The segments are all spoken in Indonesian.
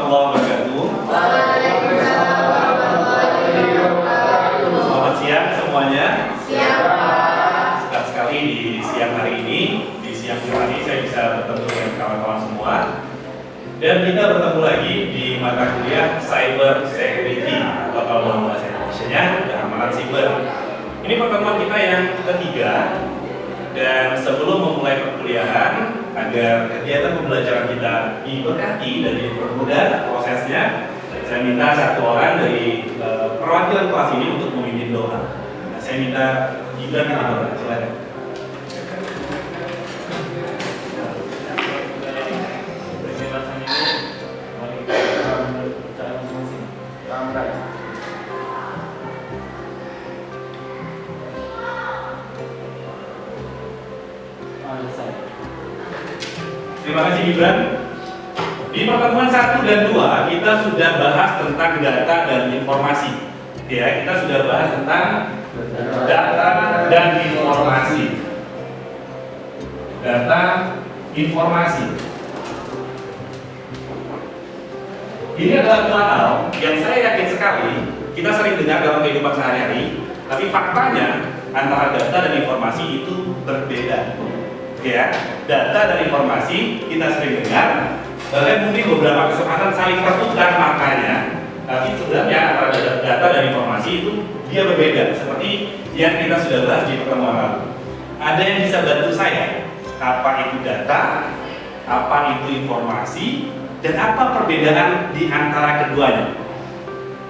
warahmatullahi wabarakatuh. Selamat siang semuanya. Senang sekali di siang hari ini. Di siang hari ini saya bisa bertemu dengan kawan-kawan semua. Dan kita bertemu lagi di mata kuliah Cyber Security atau kalau mau bahasa Indonesia keamanan siber. Ini pertemuan kita yang ketiga. Dan sebelum memulai perkuliahan, agar kegiatan pembelajaran kita diberkati dan dipermudah prosesnya, saya minta satu orang dari perwakilan kelas ini untuk memimpin doa. Nah, saya minta Gibran yang doa, silakan. Terima kasih Gibran. Di pertemuan 1 dan 2 kita sudah bahas tentang data dan informasi. Ya, kita sudah bahas tentang data dan informasi. Data, informasi. Ini adalah dua hal yang saya yakin sekali kita sering dengar dalam kehidupan sehari-hari, tapi faktanya antara data dan informasi itu berbeda. Ya, data dan informasi kita sering dengar, bahkan mungkin beberapa kesempatan saling pertukar maknanya, tapi sebenarnya antara data dan informasi itu dia berbeda, seperti yang kita sudah bahas di pertemuan lalu. Ada yang bisa bantu saya? Apa itu data? Apa itu informasi? Dan apa perbedaan di antara keduanya?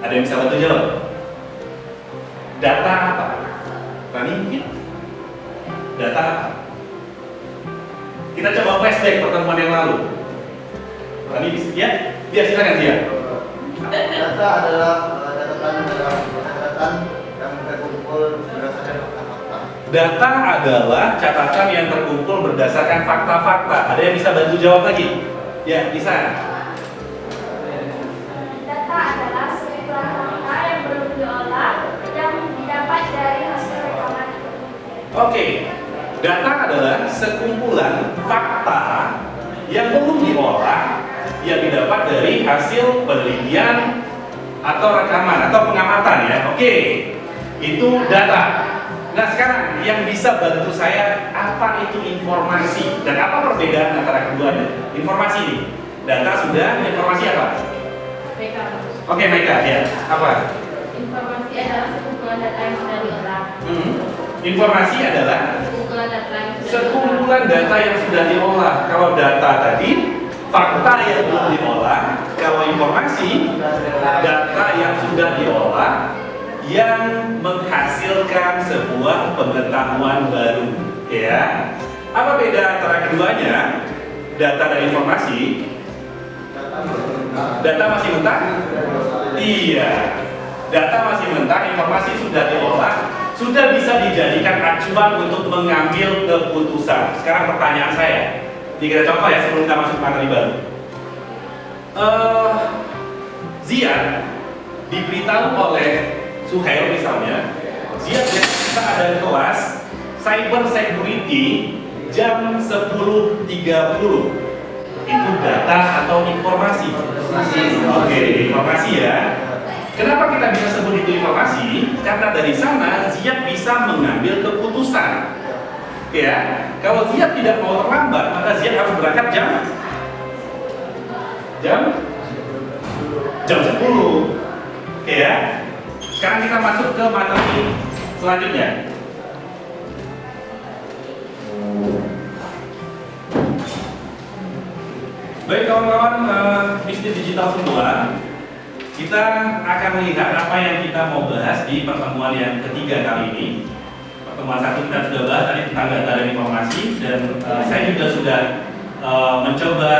Ada yang bisa bantu jawab? Data apa? Rani mungkin? Data apa? Kita coba flashback pertemuan yang lalu. Tadi ya, silakan dia. Data adalah catatan yang terkumpul berdasarkan fakta-fakta. Data adalah catatan yang terkumpul berdasarkan fakta-fakta. Ada yang bisa bantu jawab lagi? Ya, bisa. Data adalah sekumpulan fakta yang belum diolah yang didapat dari hasil rekaman. Oke. Data adalah sekumpulan fakta yang belum diolah yang didapat dari hasil penelitian atau rekaman atau pengamatan ya. Oke. Itu data. Nah, sekarang yang bisa bantu saya apa itu informasi dan apa perbedaan antara keduanya? Informasi ini. Data sudah, informasi apa? Mereka. Oke, Meka, ya. Apa? Informasi adalah sekumpulan data yang sudah diolah. Informasi adalah sekumpulan data yang sudah diolah. Kalau data tadi fakta yang belum diolah. Kalau informasi data yang sudah diolah yang menghasilkan sebuah pengetahuan baru. Ya. Apa beda antara keduanya? Data dan informasi. Data masih mentah? Iya. Data masih mentah, informasi sudah diolah, sudah bisa dijadikan acuan untuk mengambil keputusan. Sekarang pertanyaan saya, tiga contoh ya sebelum kita masuk materi baru. Ziad diberitahu oleh Suhail misalnya, Ziad kita ada kelas Cyber Security jam 10.30. Itu data atau informasi? Oke, informasi ya. Kenapa kita bisa sebut itu informasi? Karena dari sana Ziad bisa mengambil keputusan. Ya, kalau Ziad tidak mau terlambat, maka Ziad harus berangkat jam 10. Ya. Sekarang kita masuk ke materi selanjutnya. Baik kawan-kawan bisnis digital semua. Kita akan melihat apa yang kita mau bahas di pertemuan yang ketiga kali ini. Pertemuan 1 kita sudah bahas tadi tentang data dan informasi, dan saya juga sudah mencoba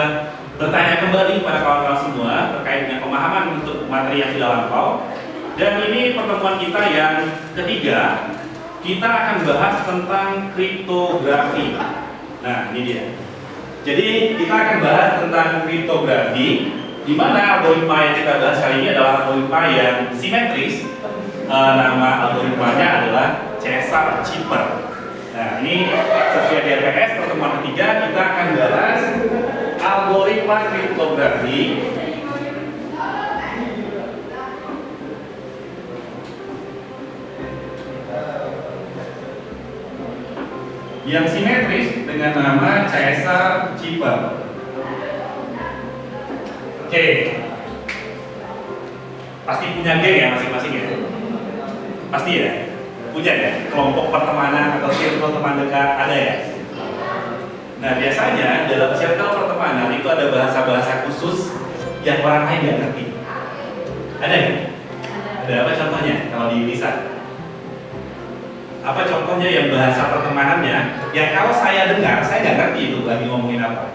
bertanya kembali kepada kawan-kawan semua terkait dengan pemahaman untuk materi yang sudah lampau. Dan ini pertemuan kita yang ketiga, kita akan bahas tentang kriptografi. Nah, ini dia. Jadi kita akan bahas tentang kriptografi, di mana algoritma yang kita bahas kali ini adalah algoritma yang simetris. Nama algoritmanya adalah Caesar Chipper. Nah, ini sesuai di RPS pertemuan ketiga kita akan bahas algoritma kriptografi yang simetris dengan nama Caesar Cipher. Oke, pasti punya geng ya masing-masing ya? Pasti ya? Punya ya? Kelompok pertemanan atau circle teman dekat ada ya? Nah biasanya dalam circle pertemanan itu ada bahasa-bahasa khusus yang orang lain nggak ngerti. Ada ya? Ada apa contohnya kalau di Lisa? Apa contohnya yang bahasa pertemanannya yang kalau saya dengar saya nggak ngerti itu lagi ngomongin apa?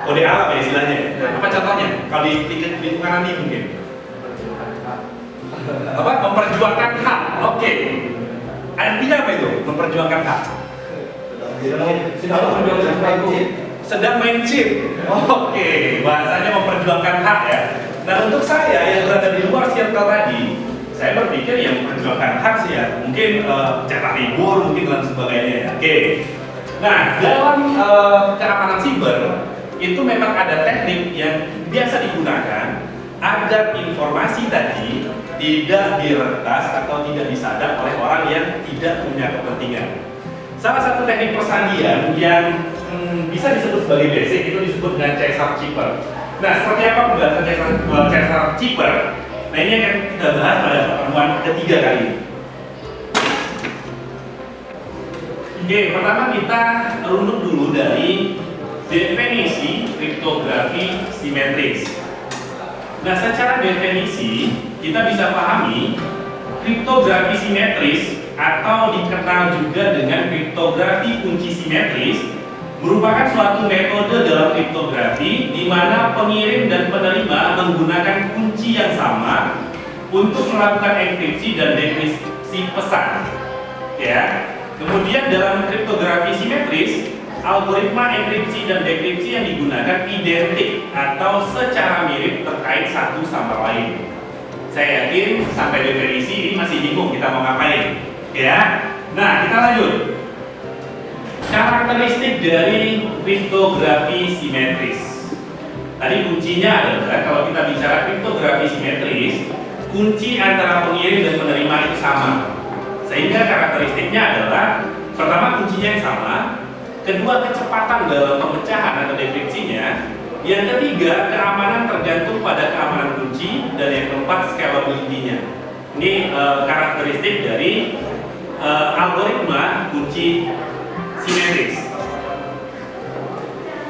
Kode alam ya istilahnya. Apa contohnya? Kalau di lingkungan ini mungkin apa? Memperjuangkan hak. Oke. Artinya apa itu? Memperjuangkan hak. Sedang main chip. Oke, bahasanya memperjuangkan hak ya. Nah untuk saya yang berada di luar circle tadi, saya berpikir yang memperjuangkan hak sih ya, mungkin cetak libur, mungkin dan sebagainya. Oke. Nah dalam keamanan siber itu memang ada teknik yang biasa digunakan agar informasi tadi tidak diretas atau tidak disadap oleh orang yang tidak punya kepentingan. Salah satu teknik persandian yang bisa disebut sebagai basic itu disebut dengan Caesar Cipher. Nah, seperti apa pembahasan Caesar Cipher? Nah, ini akan kita bahas pada pertemuan ketiga kali ini. Oke, pertama kita runut dulu dari definisi kriptografi simetris. Nah, secara definisi kita bisa pahami kriptografi simetris atau dikenal juga dengan kriptografi kunci simetris merupakan suatu metode dalam kriptografi di mana pengirim dan penerima menggunakan kunci yang sama untuk melakukan enkripsi dan dekripsi pesan. Ya. Kemudian dalam kriptografi simetris, algoritma enkripsi dan dekripsi yang digunakan identik atau secara mirip terkait satu sama lain. Saya yakin sampai definisi ini masih bingung kita mau ngapain, ya. Nah, kita lanjut. Karakteristik dari kriptografi simetris. Tadi kuncinya adalah kalau kita bicara kriptografi simetris, kunci antara pengirim dan penerima itu sama. Sehingga karakteristiknya adalah pertama kuncinya yang sama, kedua kecepatan dalam pemecahan atau dekripsinya, yang ketiga keamanan tergantung pada keamanan kunci, dan yang keempat scalability-nya. Ini karakteristik dari algoritma kunci simetris.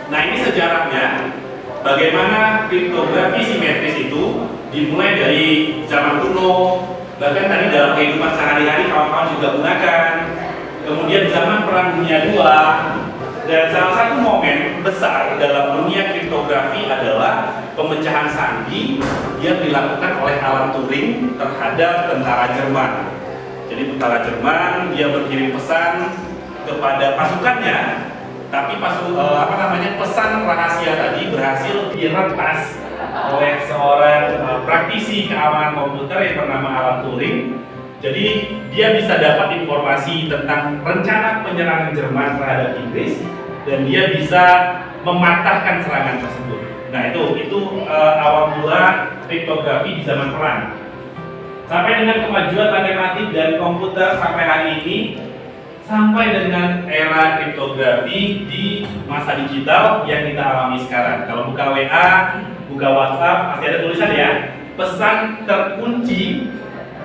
Nah ini sejarahnya bagaimana kriptografi simetris itu dimulai dari zaman kuno, bahkan tadi dalam kehidupan sehari-hari kawan-kawan juga gunakan. Kemudian zaman Perang Dunia II, dan salah satu momen besar dalam dunia kriptografi adalah pemecahan sandi yang dilakukan oleh Alan Turing terhadap tentara Jerman. Jadi tentara Jerman dia berkirim pesan kepada pasukannya, tapi pesan rahasia tadi berhasil diretas oleh seorang praktisi keamanan komputer yang bernama Alan Turing. Jadi dia bisa dapat informasi tentang rencana penyerangan Jerman terhadap Inggris dan dia bisa mematahkan serangan tersebut. Nah itu awal mula kriptografi di zaman perang. Sampai dengan kemajuan matematik dan komputer sampai hari ini, sampai dengan era kriptografi di masa digital yang kita alami sekarang. Kalau buka WA, buka WhatsApp, pasti ada tulisan ya, pesan terkunci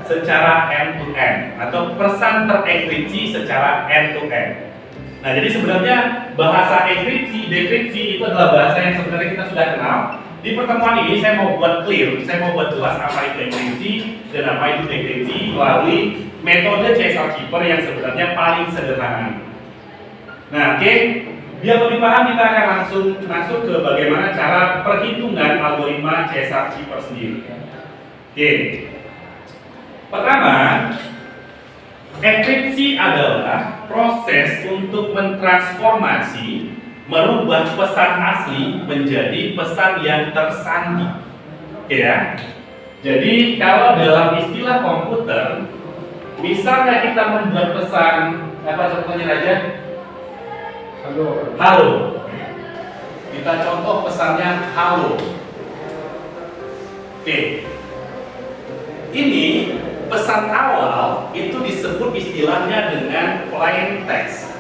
secara end-to-end atau pesan terenkripsi secara end-to-end. Nah, jadi sebenarnya bahasa enkripsi, dekripsi itu adalah bahasa yang sebenarnya kita sudah kenal. Di pertemuan ini saya mau buat clear, saya mau buat jelas apa itu enkripsi dan apa itu dekripsi melalui metode Caesar Cipher yang sebenarnya paling sederhana. Nah, oke, biar lebih paham kita akan langsung masuk ke bagaimana cara perhitungan algoritma Caesar Cipher sendiri. Oke. Pertama, enkripsi adalah proses untuk mentransformasi, merubah pesan asli menjadi pesan yang tersandi. Oke ya. Jadi kalau dalam istilah komputer, misalnya kita membuat pesan, apa contohnya aja? Halo. Halo. Kita contoh pesannya halo. Oke. Ini pesan awal itu disebut istilahnya dengan plain text.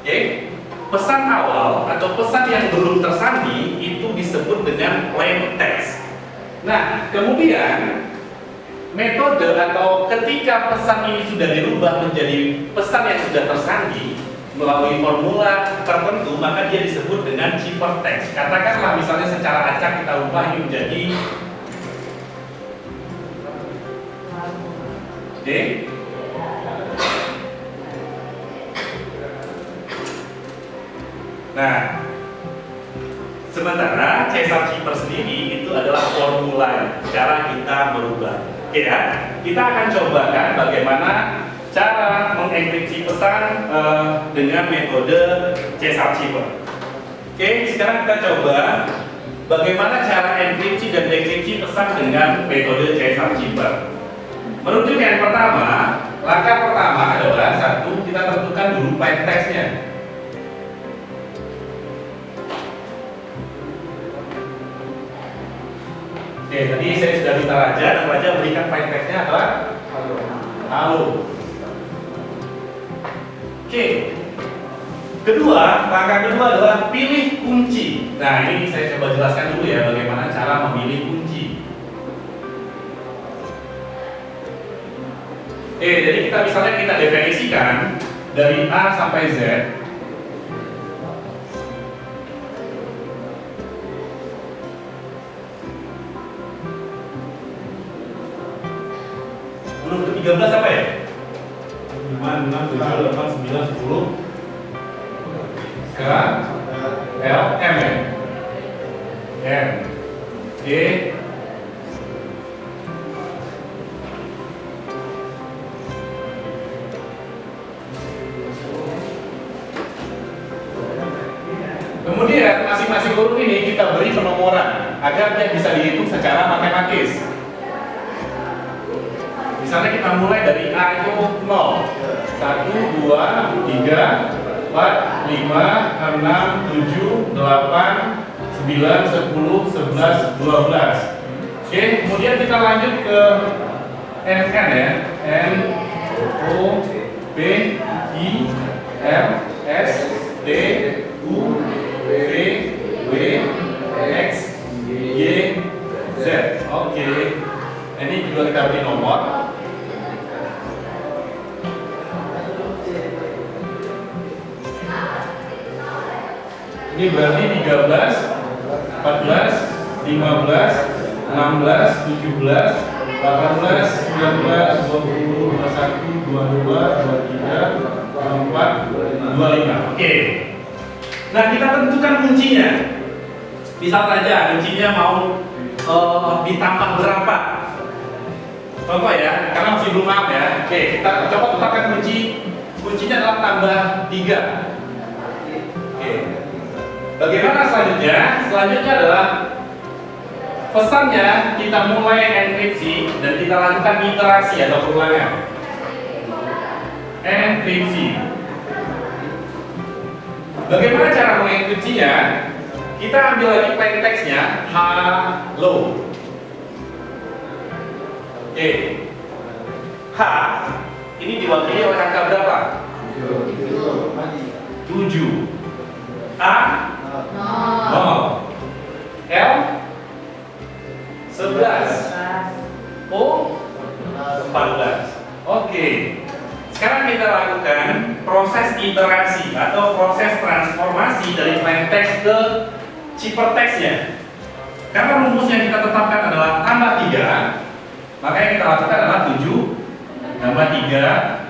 Oke, pesan awal atau pesan yang belum tersandi itu disebut dengan plain text. Nah, kemudian metode atau ketika pesan ini sudah dirubah menjadi pesan yang sudah tersandi melalui formula tertentu, maka dia disebut dengan ciphertext. Katakanlah misalnya secara acak kita ubah ini menjadi D. Nah, sementara Caesar Cipher sendiri itu adalah formula cara kita merubah. Oke ya, kita akan cobakan bagaimana cara mengenkripsi pesan dengan metode Caesar Cipher. Oke, sekarang kita coba bagaimana cara enkripsi dan dekripsi pesan dengan metode Caesar Cipher. Merujuk yang pertama, langkah pertama adalah satu, kita tentukan dulu plain text-nya. Oke, tadi saya sudah minta Raja dan Raja berikan plain text-nya adalah halo. Oke. Kedua, langkah kedua adalah pilih kunci. Nah, ini saya coba jelaskan dulu ya bagaimana cara memilih kunci. Jadi kita definisikan dari A sampai Z. Huruf ke-13 apa ya? 5, 6, 7, 8, 9, 10 K, L, M ya? M, G, kemudian masing-masing huruf ini kita beri penomoran agar dia bisa dihitung secara matematis. Misalnya kita mulai dari A itu 0, 1, 2, 3, 4, 5, 6, 7, 8, 9, 10, 11, 12, 13, 14, 15, 16, 17, 18, 19, 20, 21, 22, 23, 24, 25. Oke, kemudian kita lanjut ke NN ya. N, O, P, I, R, S, T, U, V, W, X, Y, Z. Oke. Ini juga kita beri nomor. Ini berarti 13, 14, 15, 16, 17, 18, 19, 20, 21, 22, 23, 24, 25. Oke. Nah, kita tentukan kuncinya. Misal saja kuncinya mau ditambah berapa? Contoh ya, karena masih belum paham ya. Oke, kita coba tetapkan kuncinya adalah tambah 3. Oke. Bagaimana selanjutnya? Selanjutnya adalah pesannya kita mulai enkripsi dan kita lakukan iterasi atau perulangan. Enkripsi. Bagaimana cara mengenkripsinya? Kita ambil lagi plain text-nya, halo. Oke. H ini diwakili oleh angka berapa? 7. A 0. L 11. O 14. Oke. Sekarang kita lakukan proses iterasi atau proses transformasi dari plain text ke ciphertext-nya. Karena rumus yang kita tetapkan adalah tambah 3, maka yang kita lakukan adalah 7 tambah 3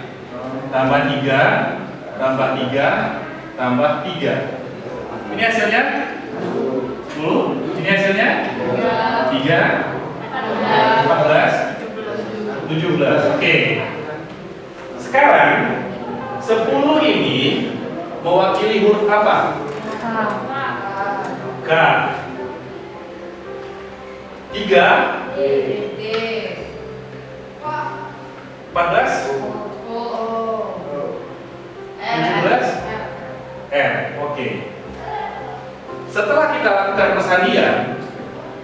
tambah 3 tambah 3 tambah 3. Ini hasilnya 10. Ini hasilnya 3 14 17. Oke. Sekarang 10 ini mewakili huruf apa? K. 3 14 17 R. Oke. 11 Setelah kita lakukan persandian,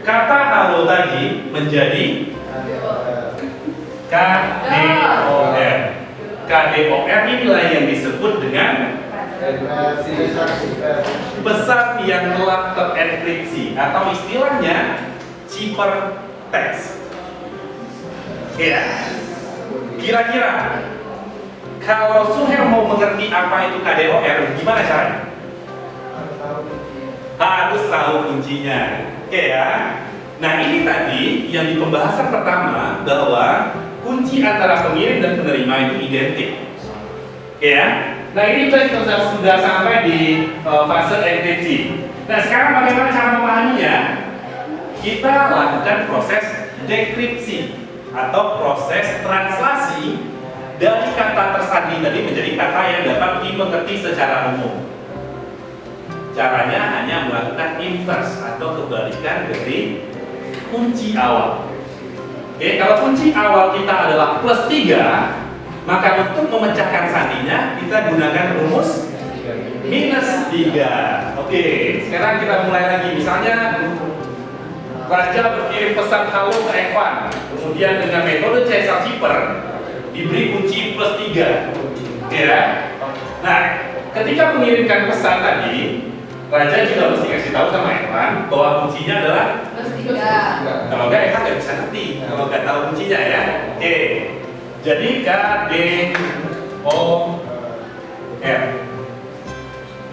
kata halo tadi menjadi KDOR. KDOR inilah yang disebut dengan pesan yang telah terenkripsi atau istilahnya ciphertext. Ya, kira-kira kalau Suher mau mengerti apa itu KDOR, gimana caranya? Harus tahu kuncinya. Oke ya. Nah ini tadi yang di pembahasan pertama bahwa kunci antara pengirim dan penerima itu identik. Oke ya. Nah ini kita sudah sampai di fase enkripsi. Nah sekarang bagaimana cara memahaminya? Kita lakukan proses dekripsi atau proses translasi dari kata tersandi tadi menjadi kata yang dapat dimengerti secara umum. Caranya hanya melakukan inverse atau kebalikan dari kunci awal. Oke, kalau kunci awal kita adalah +3, maka untuk memecahkan sandinya kita gunakan rumus -3. Oke, sekarang kita mulai lagi. Misalnya Raja berkirim pesan halo ke Evan, kemudian dengan metode Caesar Cipher diberi kunci +3. Oke ya. Nah, ketika mengirimkan pesan tadi, Raja juga mesti kasih tahu sama Evan bahwa kuncinya adalah +3. Kalau enggak Evan nggak bisa ngerti kalau nggak tahu kuncinya ya. Oke. Jadi KDOR.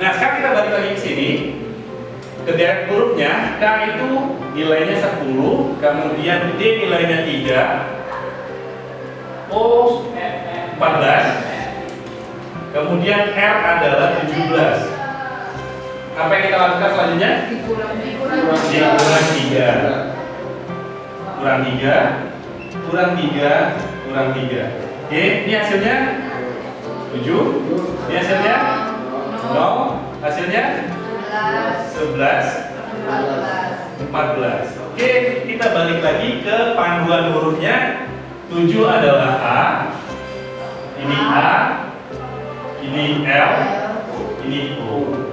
Nah sekarang kita balik lagi ke sini. Ke deret hurufnya, K itu nilainya 10, kemudian D nilainya 3, O 14, kemudian R adalah 17. Apa yang kita lakukan selanjutnya? Kurang 3. Oke, ini hasilnya 7. Ini hasilnya 0. Hasilnya 11, 14. Oke, kita balik lagi ke panduan hurufnya. 7 adalah A, ini A, ini L, ini O.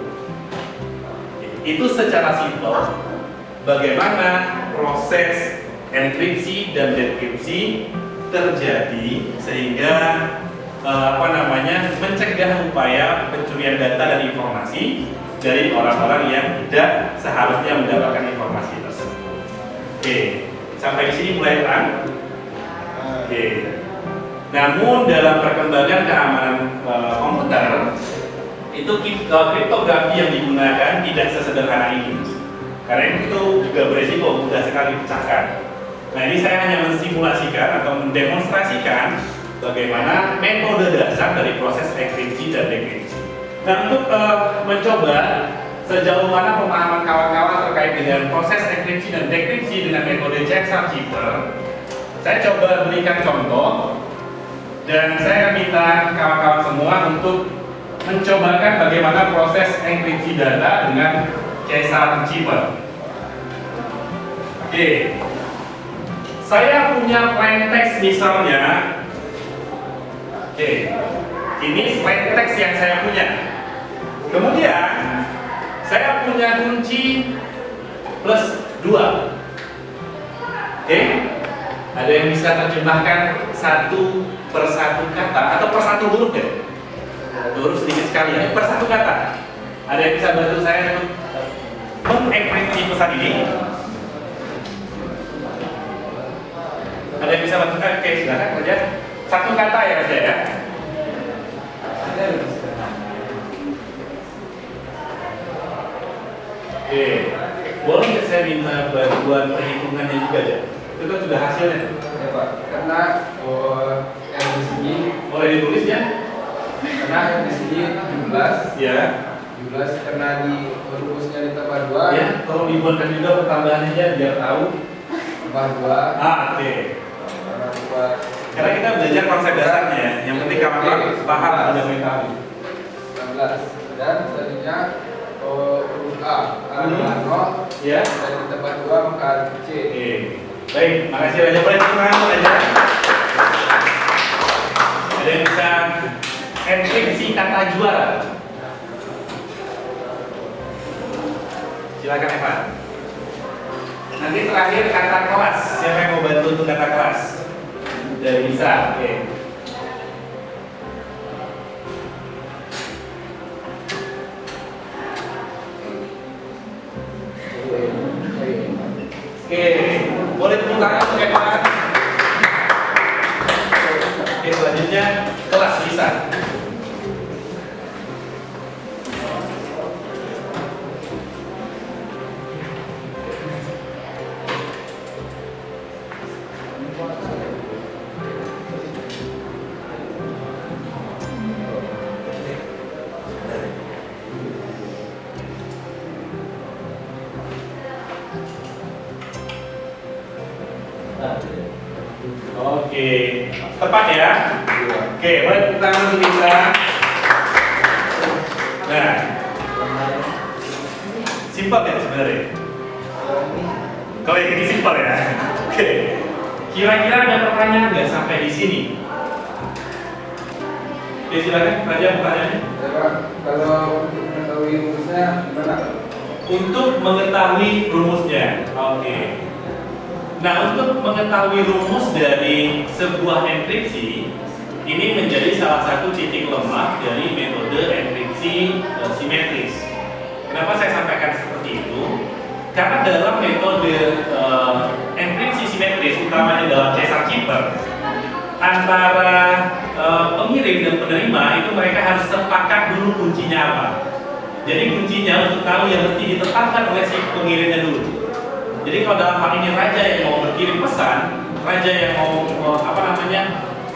Itu secara simpel bagaimana proses enkripsi dan dekripsi terjadi sehingga mencegah upaya pencurian data dan informasi dari orang-orang yang tidak seharusnya mendapatkan informasi tersebut. Oke, sampai di sini mulai terang. Oke. Namun dalam perkembangan keamanan komputer itu kriptografi yang digunakan tidak sesederhana ini. Karena itu juga beresiko mudah sekali dipecahkan. Nah ini saya hanya mensimulasikan atau mendemonstrasikan bagaimana metode dasar dari proses enkripsi dan dekripsi. Nah untuk mencoba sejauh mana pemahaman kawan-kawan terkait dengan proses enkripsi dan dekripsi dengan metode Caesar Cipher, saya coba berikan contoh dan saya minta kawan-kawan semua untuk mencobakan bagaimana proses enkripsi data dengan Caesar Cipher. Oke, saya punya plain text misalnya. Oke, ini plain text yang saya punya. Kemudian saya punya kunci +2. Oke, ada yang bisa terjemahkan satu per satu kata atau per satu huruf ya? Huruf sedikit sekali ya, per satu kata. Ada yang bisa bantu saya untuk mengenkripsi pesan ini? Ada yang bisa bantu saya? Oke, silakan kerja. Satu kata ya Raja ya. Oke, boleh nggak saya minta bantuan perhitungannya juga ya? Itu kan sudah hasilnya. Ya Pak, karena yang di sini Boleh ditulis ya? karena yang di sini 17, Ya. 17 karena di rumusnya ditambah 2, Ya, tolong dibuatkan juga pertambahannya biar tahu. tambah 2, Oke. karena 2, Karena kita belajar konsep dasarnya ya. Yang penting kawan-kawan paham fundamental. 16 dan selanjutnya huruf A adalah 0 Ya. dan ditambah 2 maka C. Oke. Baik, makasih Raja. Boleh tepuk tangan Raja. Ada yang bisa enkripsi kata juara? Silakan Evan. Nanti terakhir kata kelas. Siapa yang mau bantu untuk kata kelas? Dari bisa. Oke. Oke, boleh tepuk tangan untuk Evan. Oke, selanjutnya kelas bisa. Oke, tepat ya. Oke, boleh tepuk tangan untuk bisa. Nah, simpel ya sebenarnya. Kalau yang ini simpel ya. Oke, kira-kira ada pertanyaan nggak sampai di sini? Oke, silakan Raja pertanyaannya. Ya, Pak. Kalau untuk mengetahui rumusnya gimana? Untuk mengetahui rumusnya, oke. Nah, untuk mengetahui rumus dari sebuah enkripsi, ini menjadi salah satu titik lemah dari metode enkripsi simetris. Kenapa saya sampaikan seperti itu? Karena dalam metode enkripsi simetris, utamanya dalam Caesar Keeper, antara pengirim dan penerima itu mereka harus sepakat dulu kuncinya apa. Jadi kuncinya untuk tahu yang mesti ditetapkan oleh si pengirimnya dulu. Jadi kalau dalam hal ini raja yang mau berkirim pesan, raja yang mau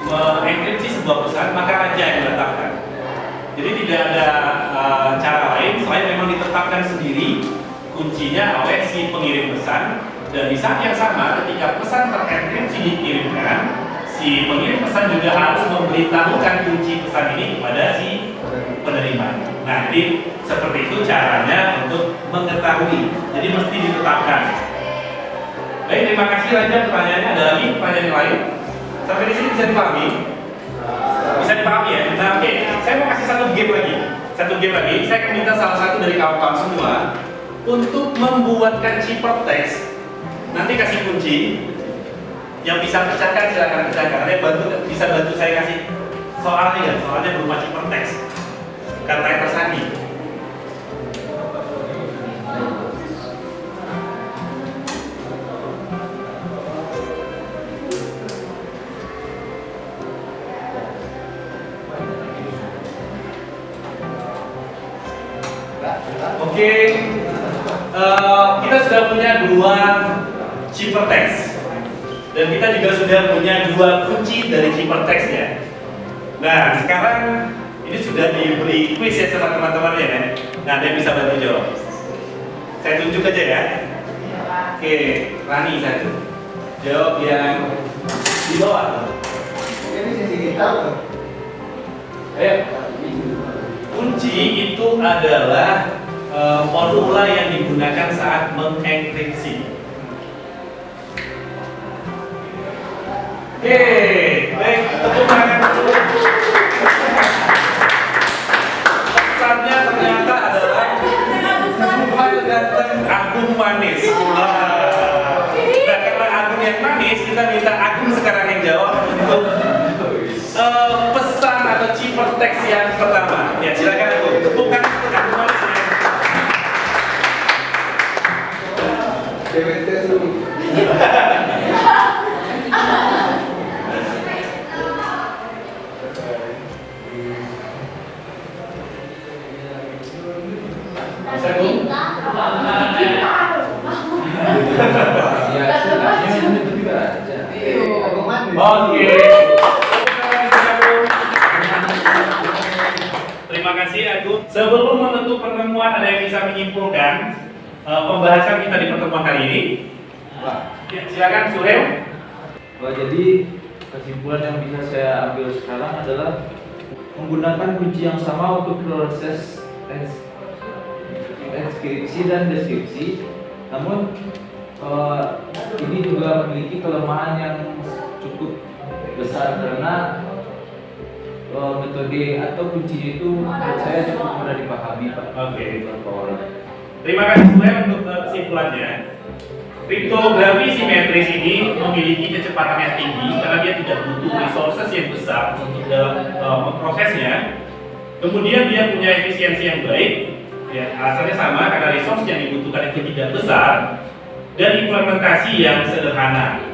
mengenkripsi sebuah pesan, maka raja yang menetapkan. Jadi tidak ada cara lain selain memang ditetapkan sendiri kuncinya oleh si pengirim pesan. Dan di saat yang sama, ketika pesan terenkripsi dikirimkan, si pengirim pesan juga harus memberitahukan kunci pesan ini kepada si penerima. Nah, jadi seperti itu caranya untuk mengetahui. Jadi mesti ditetapkan. Baik, terima kasih Raja. Pertanyaannya ada lagi? Pertanyaan yang lain? Sampai di sini bisa dipahami? Bisa dipahami ya? Nah, oke. Saya mau kasih satu game lagi. Saya akan minta salah satu dari kawan-kawan semua untuk membuatkan ciphertext. Nanti kasih kunci. Yang bisa pecahkan silakan pecahkan. Nanti bisa bantu saya kasih soalnya ya. Soalnya berupa ciphertext. Kata yang tersandi. Oke, kita sudah punya 2 ciphertext dan kita juga sudah punya 2 kunci dari ciphertextnya. Nah, sekarang ini sudah diberi quiz ya sama teman-temannya ya. Nah, ada yang bisa bantu jawab. Saya tunjuk aja ya. Oke, Rani satu. Jawab yang di bawah. Ini sisi kita loh. Ayo. Kunci itu adalah formula yang digunakan saat mengenkripsi. Oke, baik, tepuk tangan dulu. Pesannya ternyata adalah Tuhan ganteng, Agung manis. Nah, karena Agung yang manis, kita minta Agung sekarang yang jawab untuk pesan atau ciphertext yang pertama. Ya, silakan Agung. Tepuk tangan untuk Agung manis. DWT dulu. Bisa Agung? Oke. Terima kasih Agung. Sebelum menutup pertemuan, ada yang bisa menyimpulkan pembahasan kita di pertemuan kali ini? Ya, silakan Suhail. Jadi kesimpulan yang bisa saya ambil sekarang adalah menggunakan kunci yang sama untuk proses inskripsi dan deskripsi. Namun ini juga memiliki kelemahan yang cukup besar karena metode atau kunci itu menurut saya cukup mudah dipahami Pak. Oke. Beberapa orang. Terima kasih Sue untuk kesimpulannya. Kriptografi simetris ini memiliki kecepatan yang tinggi karena dia tidak butuh resources yang besar untuk dalam memprosesnya. Kemudian dia punya efisiensi yang baik, ya, alasannya sama karena resource yang dibutuhkan itu tidak besar dan implementasi yang sederhana.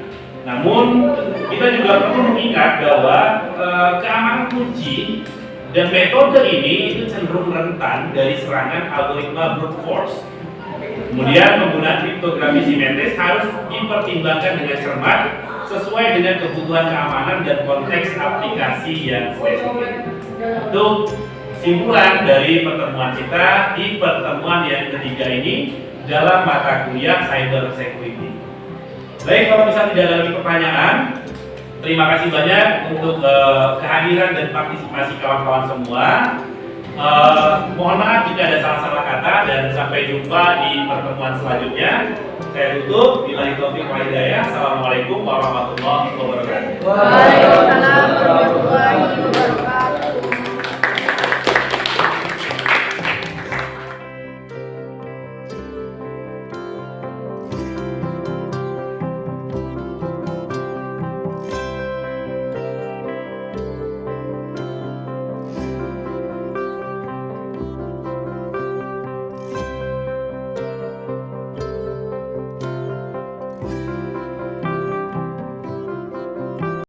Namun kita juga perlu mengingat bahwa keamanan kunci dan metode ini itu cenderung rentan dari serangan algoritma brute force. Kemudian penggunaan kriptografi simetris harus dipertimbangkan dengan cermat sesuai dengan kebutuhan keamanan dan konteks aplikasi yang spesifik. Itu kesimpulan dari pertemuan kita di pertemuan yang ketiga ini dalam mata kuliah Cyber Security. Baik, kalau misalnya tidak ada lagi pertanyaan, terima kasih banyak untuk kehadiran dan partisipasi kawan-kawan semua. Mohon maaf jika ada salah-salah kata dan sampai jumpa di pertemuan selanjutnya. Saya tutup. Billahi taufiq wal hidayah. Assalamualaikum warahmatullahi wabarakatuh. Waalaikumsalam warahmatullahi wabarakatuh.